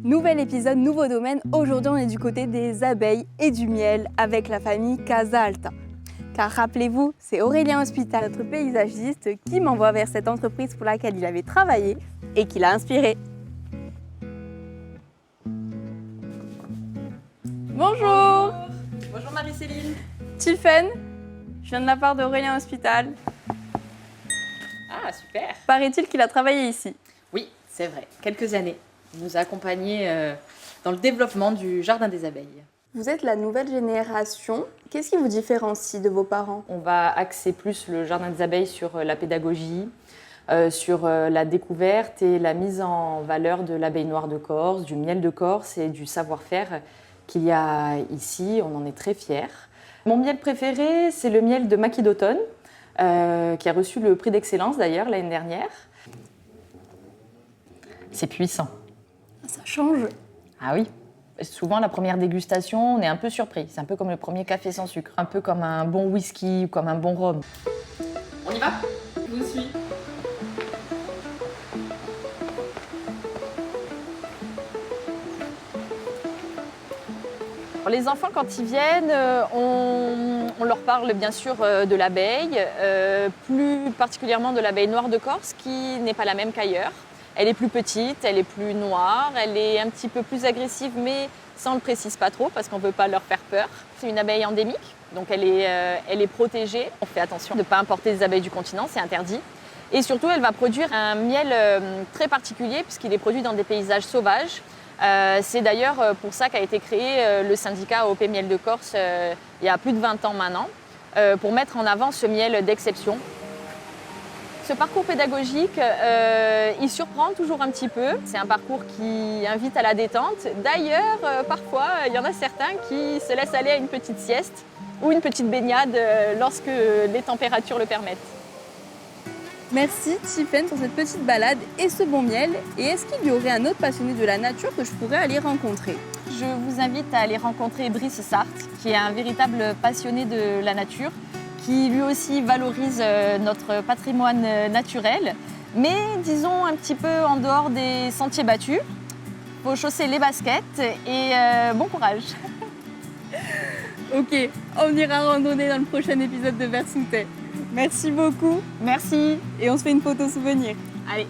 Nouvel épisode, nouveau domaine. Aujourd'hui, on est du côté des abeilles et du miel avec la famille Casa Alta. Car rappelez-vous, c'est Aurélien Hospital, notre paysagiste, qui m'envoie vers cette entreprise pour laquelle il avait travaillé et qui l'a inspiré. Bonjour. Bonjour Marie-Céline. Tiffen, je viens de la part d'Aurélien Hospital. Ah, super. Paraît-il qu'il a travaillé ici. Oui, c'est vrai, quelques années. Il nous a accompagnés dans le développement du Jardin des abeilles. Vous êtes la nouvelle génération. Qu'est-ce qui vous différencie de vos parents? On va axer plus le Jardin des abeilles sur la pédagogie, sur la découverte et la mise en valeur de l'abeille noire de Corse, du miel de Corse et du savoir-faire qu'il y a ici. On en est très fiers. Mon miel préféré, c'est le miel de Maquis d'automne, qui a reçu le prix d'excellence d'ailleurs l'année dernière. C'est puissant. Ça change. Ah oui. Souvent, la première dégustation, on est un peu surpris. C'est un peu comme le premier café sans sucre, un peu comme un bon whisky ou comme un bon rhum. On y va? Je vous suis. Les enfants, quand ils viennent, on leur parle bien sûr de l'abeille, plus particulièrement de l'abeille noire de Corse, qui n'est pas la même qu'ailleurs. Elle est plus petite, elle est plus noire, elle est un petit peu plus agressive, mais ça on ne le précise pas trop parce qu'on ne veut pas leur faire peur. C'est une abeille endémique, donc elle est protégée. On fait attention de ne pas importer des abeilles du continent, c'est interdit. Et surtout, elle va produire un miel très particulier puisqu'il est produit dans des paysages sauvages. C'est d'ailleurs pour ça qu'a été créé le syndicat AOP Miel de Corse il y a plus de 20 ans maintenant, pour mettre en avant ce miel d'exception. Ce parcours pédagogique, il surprend toujours un petit peu. C'est un parcours qui invite à la détente. D'ailleurs, parfois, il y en a certains qui se laissent aller à une petite sieste ou une petite baignade lorsque les températures le permettent. Merci Tiffen pour cette petite balade et ce bon miel. Et est-ce qu'il y aurait un autre passionné de la nature que je pourrais aller rencontrer? Je vous invite à aller rencontrer Brice Sartre, qui est un véritable passionné de la nature, qui lui aussi valorise notre patrimoine naturel, mais disons un petit peu en dehors des sentiers battus. Il faut chausser les baskets et bon courage. Ok, on ira randonner dans le prochain épisode de Vers sous Terre. Merci beaucoup. Merci. Et on se fait une photo souvenir. Allez.